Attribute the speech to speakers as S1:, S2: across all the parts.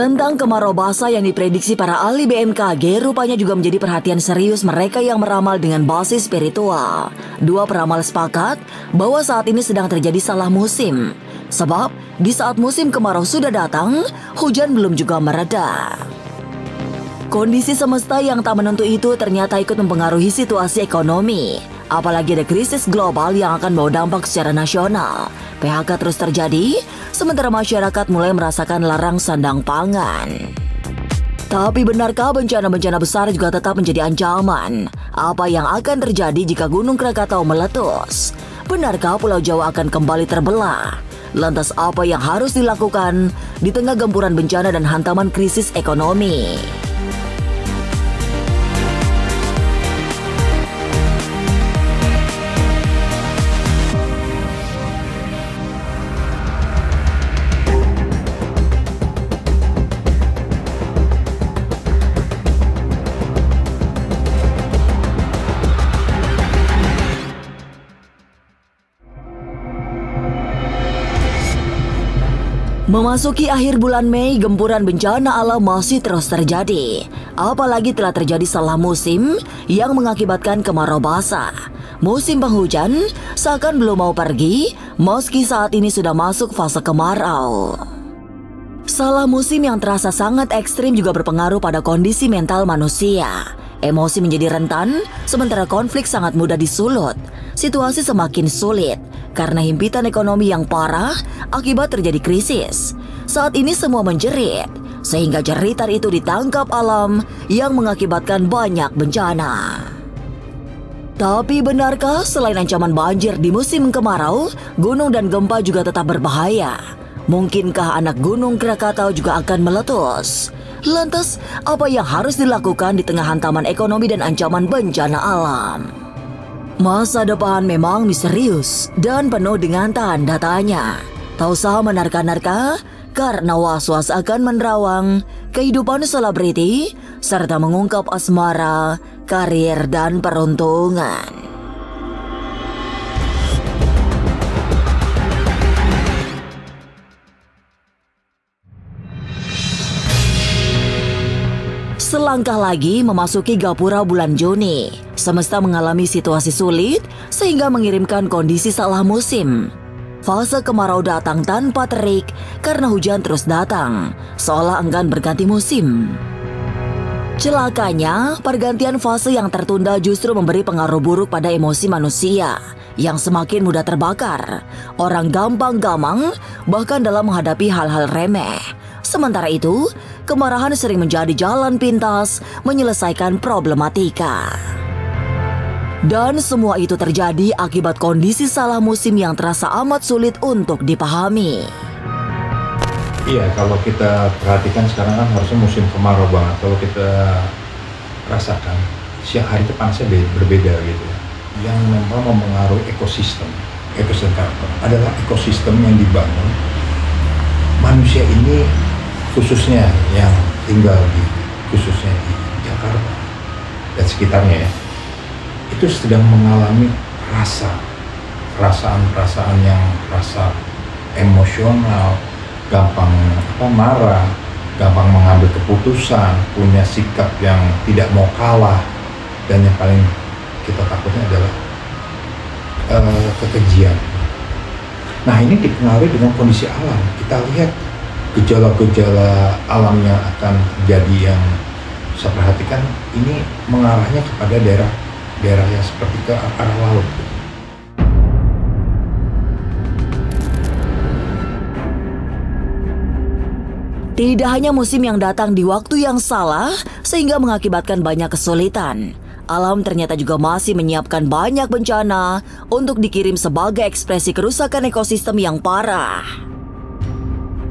S1: Tentang kemarau basah yang diprediksi para ahli BMKG rupanya juga menjadi perhatian serius mereka yang meramal dengan basis spiritual. Dua peramal sepakat bahwa saat ini sedang terjadi salah musim. Sebab di saat musim kemarau sudah datang, hujan belum juga mereda. Kondisi semesta yang tak menentu itu ternyata ikut mempengaruhi situasi ekonomi. Apalagi ada krisis global yang akan membawa dampak secara nasional. PHK terus terjadi, sementara masyarakat mulai merasakan larang sandang pangan. Tapi benarkah bencana-bencana besar juga tetap menjadi ancaman? Apa yang akan terjadi jika Gunung Krakatau meletus? Benarkah Pulau Jawa akan kembali terbelah? Lantas apa yang harus dilakukan di tengah gempuran bencana dan hantaman krisis ekonomi? Memasuki akhir bulan Mei, gempuran bencana alam masih terus terjadi. Apalagi telah terjadi salah musim yang mengakibatkan kemarau basah. Musim penghujan seakan belum mau pergi, meski saat ini sudah masuk fase kemarau. Salah musim yang terasa sangat ekstrim juga berpengaruh pada kondisi mental manusia. Emosi menjadi rentan, sementara konflik sangat mudah disulut. Situasi semakin sulit karena himpitan ekonomi yang parah akibat terjadi krisis. Saat ini semua menjerit, sehingga jeritan itu ditangkap alam yang mengakibatkan banyak bencana. Tapi benarkah selain ancaman banjir di musim kemarau, gunung dan gempa juga tetap berbahaya? Mungkinkah anak Gunung Krakatau juga akan meletus? Lantas, apa yang harus dilakukan di tengah hantaman ekonomi dan ancaman bencana alam? Masa depan memang misterius dan penuh dengan tanda tanya. Tak usah menerka-nerka karena was-was akan menerawang kehidupan selebriti serta mengungkap asmara, karir, dan peruntungan. Selangkah lagi memasuki gapura bulan Juni. Semesta mengalami situasi sulit sehingga mengirimkan kondisi salah musim. Fase kemarau datang tanpa terik karena hujan terus datang, seolah enggan berganti musim. Celakanya, pergantian fase yang tertunda justru memberi pengaruh buruk pada emosi manusia yang semakin mudah terbakar. Orang gampang gamang bahkan dalam menghadapi hal-hal remeh. Sementara itu, kemarahan sering menjadi jalan pintas menyelesaikan problematika. Dan semua itu terjadi akibat kondisi salah musim yang terasa amat sulit untuk dipahami.
S2: Iya, kalau kita perhatikan sekarang kan harusnya musim kemarau banget. Kalau kita rasakan, siang hari itu panasnya berbeda gitu. Yang memang mempengaruhi ekosistem. Ekosistem adalah ekosistem yang dibangun manusia ini, khususnya yang tinggal khususnya di Jakarta dan sekitarnya ya, itu sedang mengalami perasaan yang rasa emosional, gampang marah, gampang mengambil keputusan, punya sikap yang tidak mau kalah, dan yang paling kita takutnya adalah kekejian. Nah, ini dipengaruhi dengan kondisi alam. Kita lihat gejala-gejala alam yang akan terjadi yang saya perhatikan ini mengarahnya kepada daerah yang seperti ke arah laut.
S1: Tidak hanya musim yang datang di waktu yang salah sehingga mengakibatkan banyak kesulitan. Alam ternyata juga masih menyiapkan banyak bencana untuk dikirim sebagai ekspresi kerusakan ekosistem yang parah.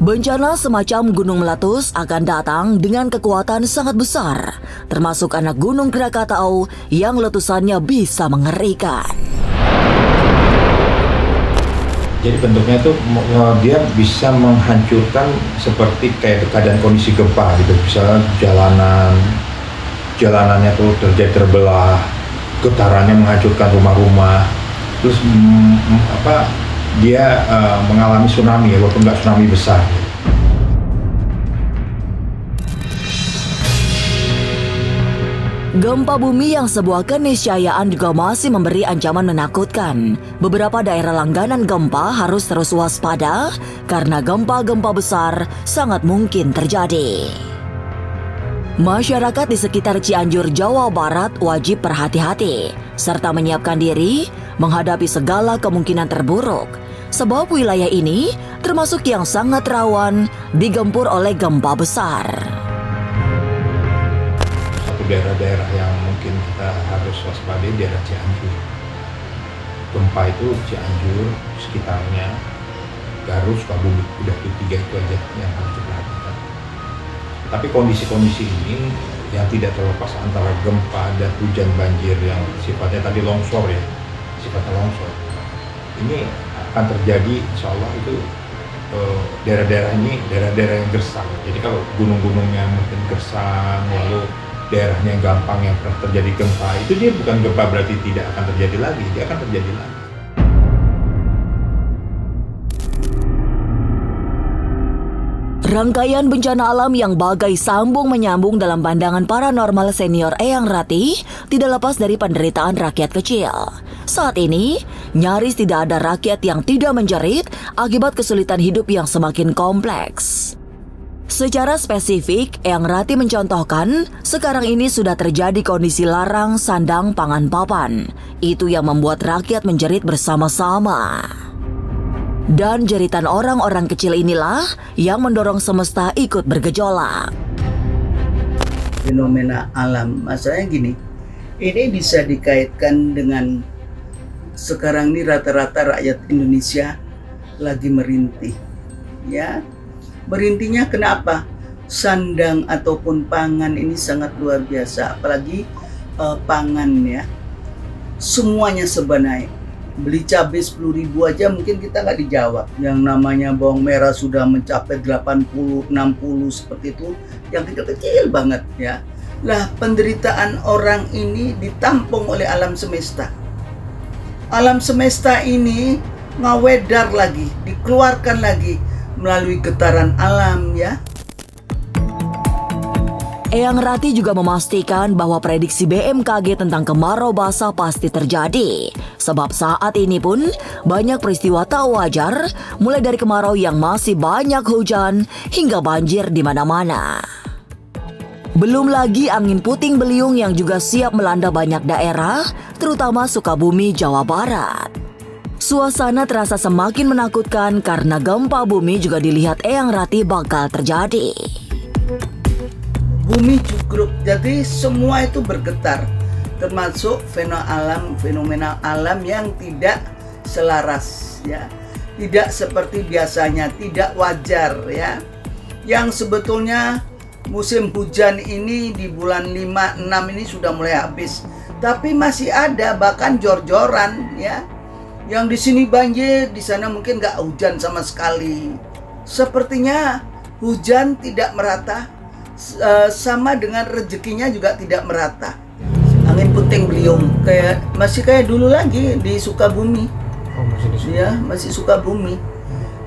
S1: Bencana semacam gunung meletus akan datang dengan kekuatan sangat besar, termasuk anak Gunung Krakatau yang letusannya bisa mengerikan.
S2: Jadi bentuknya tuh dia bisa menghancurkan seperti kayak keadaan kondisi gempa gitu. Misalnya jalanannya tuh terjadi terbelah, getarannya menghancurkan rumah-rumah. Terus dia mengalami tsunami, walaupun nggak tsunami besar.
S1: Gempa bumi yang sebuah keniscayaan juga masih memberi ancaman menakutkan. Beberapa daerah langganan gempa harus terus waspada karena gempa-gempa besar sangat mungkin terjadi. Masyarakat di sekitar Cianjur, Jawa Barat wajib berhati-hati serta menyiapkan diri menghadapi segala kemungkinan terburuk, sebab wilayah ini termasuk yang sangat rawan digempur oleh gempa besar.
S2: Daerah-daerah yang mungkin kita harus waspadai daerah Cianjur. Gempa itu Cianjur, sekitarnya, Garut, Sukabumi, udah itu 3 itu aja yang harus diperhatikan. Tapi kondisi-kondisi ini yang tidak terlepas antara gempa dan hujan banjir yang sifatnya tadi longsor ya, sifatnya longsor. Ini akan terjadi, insya Allah itu daerah-daerah ini daerah-daerah yang gersang. Jadi kalau gunung-gunungnya mungkin gersang, lalu daerahnya gampang yang pernah terjadi gempa, itu dia bukan gempa berarti tidak akan terjadi lagi, dia akan terjadi lagi.
S1: Rangkaian bencana alam yang bagai sambung menyambung dalam pandangan paranormal senior Eyang Rati tidak lepas dari penderitaan rakyat kecil. Saat ini, nyaris tidak ada rakyat yang tidak menjerit akibat kesulitan hidup yang semakin kompleks. Secara spesifik, Eyang Rati mencontohkan, sekarang ini sudah terjadi kondisi larang sandang pangan papan. Itu yang membuat rakyat menjerit bersama-sama. Dan jeritan orang-orang kecil inilah yang mendorong semesta ikut bergejolak.
S3: Fenomena alam, masalahnya gini, ini bisa dikaitkan dengan sekarang ini rata-rata rakyat Indonesia lagi merintih, ya. Berintinya kenapa? Sandang ataupun pangan ini sangat luar biasa, apalagi pangan ya. Semuanya serba naik. Beli cabai 10.000 aja mungkin kita nggak dijawab. Yang namanya bawang merah sudah mencapai 80, 60 seperti itu. Yang kecil-kecil banget ya. Lah penderitaan orang ini ditampung oleh alam semesta. Alam semesta ini ngawedar lagi, dikeluarkan lagi melalui getaran alam ya.
S1: Eyang Rati juga memastikan bahwa prediksi BMKG tentang kemarau basah pasti terjadi. Sebab saat ini pun banyak peristiwa tak wajar, mulai dari kemarau yang masih banyak hujan hingga banjir di mana-mana. Belum lagi angin puting beliung yang juga siap melanda banyak daerah, terutama Sukabumi, Jawa Barat. Suasana terasa semakin menakutkan karena gempa bumi juga dilihat Eyang Rati bakal terjadi.
S3: Bumi cukruk, jadi semua itu bergetar, termasuk fenomena alam yang tidak selaras, ya, tidak seperti biasanya, tidak wajar, ya. Yang sebetulnya musim hujan ini di bulan 5, 6 ini sudah mulai habis, tapi masih ada bahkan jor-joran, ya. Yang di sini banjir, di sana mungkin nggak hujan sama sekali. Sepertinya hujan tidak merata, sama dengan rezekinya juga tidak merata. Angin puting beliung masih kayak dulu lagi di Sukabumi.
S2: Oh, masih di Sukabumi.
S3: Ya, masih Sukabumi.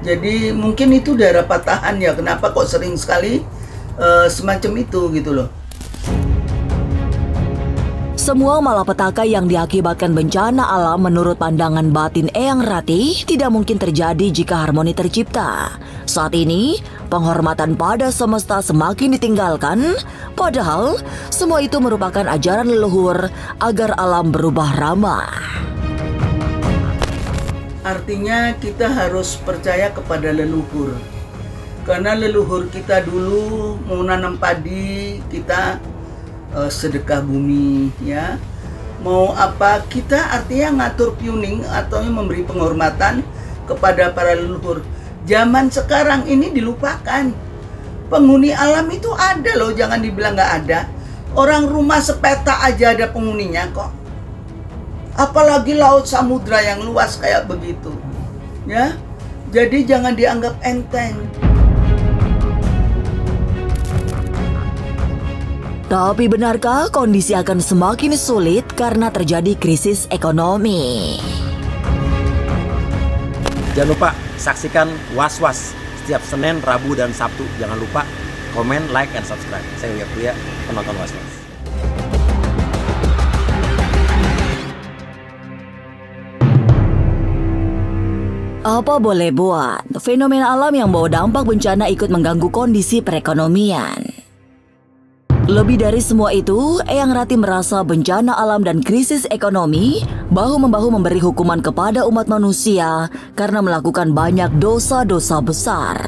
S3: Jadi mungkin itu daerah patahan ya. Kenapa kok sering sekali semacam itu gitu loh.
S1: Semua malapetaka yang diakibatkan bencana alam menurut pandangan batin Eyang Rati tidak mungkin terjadi jika harmoni tercipta. Saat ini, penghormatan pada semesta semakin ditinggalkan, padahal semua itu merupakan ajaran leluhur agar alam berubah ramah.
S3: Artinya kita harus percaya kepada leluhur. Karena leluhur kita dulu mau nanam padi, kita sedekah bumi, ya. Mau apa, kita artinya ngatur tuning atau memberi penghormatan kepada para leluhur. Zaman sekarang ini dilupakan. Penghuni alam itu ada loh, jangan dibilang nggak ada. Orang rumah sepeta aja ada penghuninya kok. Apalagi laut samudra yang luas kayak begitu, ya. Jadi jangan dianggap enteng.
S1: Tapi benarkah kondisi akan semakin sulit karena terjadi krisis ekonomi?
S4: Jangan lupa saksikan Was-Was setiap Senin, Rabu, dan Sabtu. Jangan lupa komen, like, and subscribe. Saya Uya Kuya, penonton Was-Was.
S1: Apa boleh buat, fenomena alam yang bawa dampak bencana ikut mengganggu kondisi perekonomian. Lebih dari semua itu, Eyang Rati merasa bencana alam dan krisis ekonomi bahu-membahu memberi hukuman kepada umat manusia karena melakukan banyak dosa-dosa besar.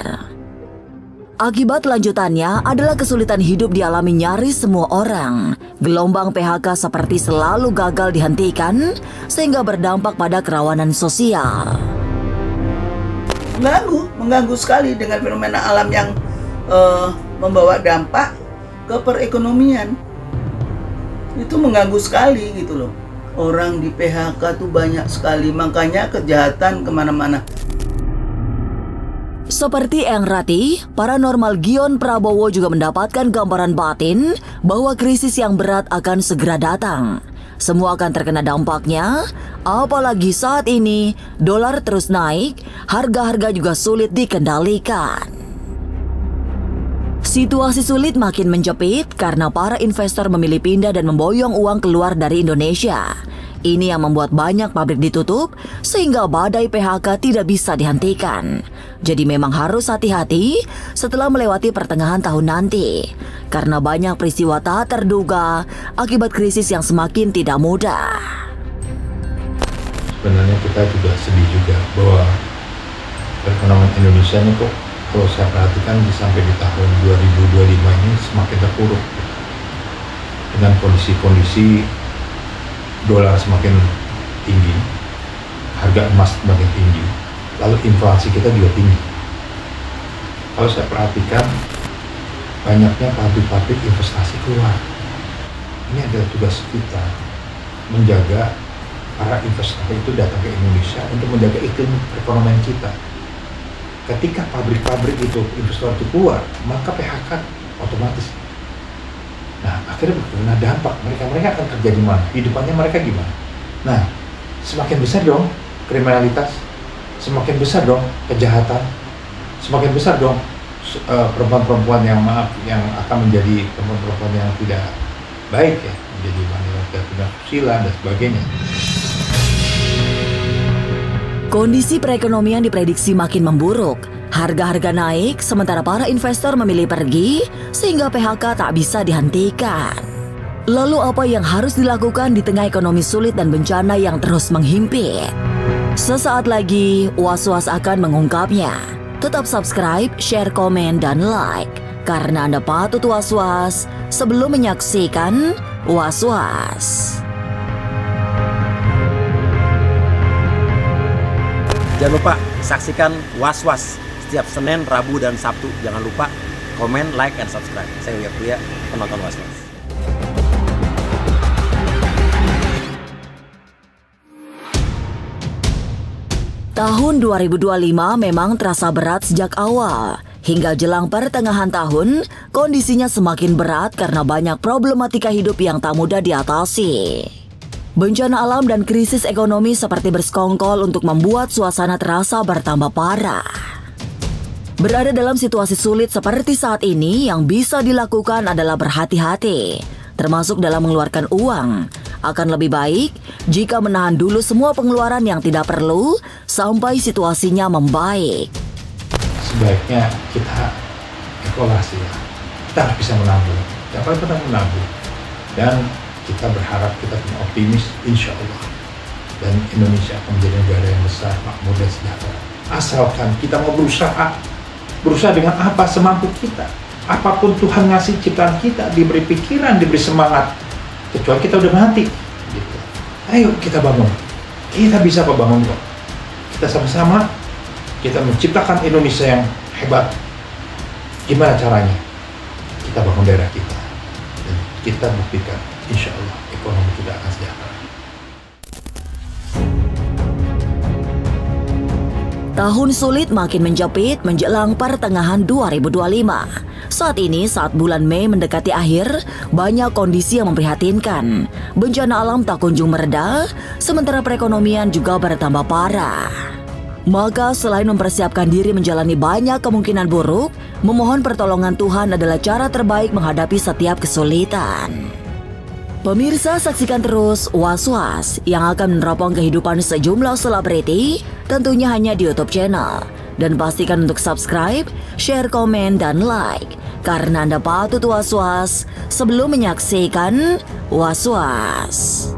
S1: Akibat lanjutannya adalah kesulitan hidup dialami nyaris semua orang. Gelombang PHK seperti selalu gagal dihentikan sehingga berdampak pada kerawanan sosial.
S3: Mengganggu sekali dengan fenomena alam yang membawa dampak ke perekonomian. Itu mengganggu sekali gitu loh. Orang di PHK tuh banyak sekali, makanya kejahatan kemana-mana.
S1: Seperti Eyang Rati, paranormal Gion Prabowo juga mendapatkan gambaran batin bahwa krisis yang berat akan segera datang. Semua akan terkena dampaknya, apalagi saat ini dolar terus naik, harga-harga juga sulit dikendalikan. Situasi sulit makin menjepit karena para investor memilih pindah dan memboyong uang keluar dari Indonesia. Ini yang membuat banyak pabrik ditutup sehingga badai PHK tidak bisa dihentikan. Jadi memang harus hati-hati setelah melewati pertengahan tahun nanti. Karena banyak peristiwa tak terduga akibat krisis yang semakin tidak mudah.
S2: Sebenarnya kita juga sedih juga bahwa perekonomian Indonesia ini kok kalau saya perhatikan sampai di tahun 2025 ini semakin terpuruk. Dengan kondisi-kondisi dolar semakin tinggi, harga emas semakin tinggi, lalu inflasi kita juga tinggi. Kalau saya perhatikan, banyaknya pabrik-pabrik investasi keluar. Ini adalah tugas kita, menjaga para investor itu datang ke Indonesia untuk menjaga iklim perekonomian kita. Ketika pabrik-pabrik itu, investor itu keluar, maka PHK otomatis. Nah, akhirnya berkena dampak. Mereka akan kerja di mana? Hidupannya mereka gimana? Nah, semakin besar dong kriminalitas, semakin besar dong kejahatan, semakin besar dong perempuan-perempuan yang akan menjadi perempuan-perempuan yang tidak baik ya, menjadi wanita tidak susila dan sebagainya.
S1: Kondisi perekonomian diprediksi makin memburuk. Harga-harga naik, sementara para investor memilih pergi, sehingga PHK tak bisa dihentikan. Lalu apa yang harus dilakukan di tengah ekonomi sulit dan bencana yang terus menghimpit? Sesaat lagi, Was-Was akan mengungkapnya. Tetap subscribe, share, komen, dan like. Karena Anda patut was-was sebelum menyaksikan Was-Was.
S4: Jangan lupa saksikan Was-Was setiap Senin, Rabu, dan Sabtu. Jangan lupa komen, like, and subscribe. Saya Uya Kuya, penonton Was-Was.
S1: Tahun 2025 memang terasa berat sejak awal. Hingga jelang pertengahan tahun, kondisinya semakin berat karena banyak problematika hidup yang tak mudah diatasi. Bencana alam dan krisis ekonomi seperti bersekongkol untuk membuat suasana terasa bertambah parah. Berada dalam situasi sulit seperti saat ini, yang bisa dilakukan adalah berhati-hati, termasuk dalam mengeluarkan uang. Akan lebih baik jika menahan dulu semua pengeluaran yang tidak perlu sampai situasinya membaik.
S2: Sebaiknya kita evaluasi ya. Kita harus bisa menabung. Jangan pernah menabung. Dan kita berharap, kita punya optimis, insya Allah. Dan Indonesia akan menjadi negara yang besar, makmur, dan sejahtera. Asalkan kita mau berusaha dengan apa semampu kita. Apapun Tuhan ngasih ciptaan kita, diberi pikiran, diberi semangat. Kecuali kita udah mati. Gitu. Ayo kita bangun. Kita bisa bangun kok. Kita sama-sama, kita menciptakan Indonesia yang hebat. Gimana caranya? Kita bangun daerah kita. Dan kita buktikan, insya Allah ekonomi kita akan sejahtera.
S1: Tahun sulit makin menjepit menjelang pertengahan 2025. Saat ini, saat bulan Mei mendekati akhir, banyak kondisi yang memprihatinkan. Bencana alam tak kunjung mereda, sementara perekonomian juga bertambah parah. Maka selain mempersiapkan diri menjalani banyak kemungkinan buruk, memohon pertolongan Tuhan adalah cara terbaik menghadapi setiap kesulitan. Pemirsa, saksikan terus Was-Was yang akan meneropong kehidupan sejumlah selebriti, tentunya hanya di YouTube channel. Dan pastikan untuk subscribe, share, komen, dan like, karena Anda patut was-was sebelum menyaksikan Was-Was.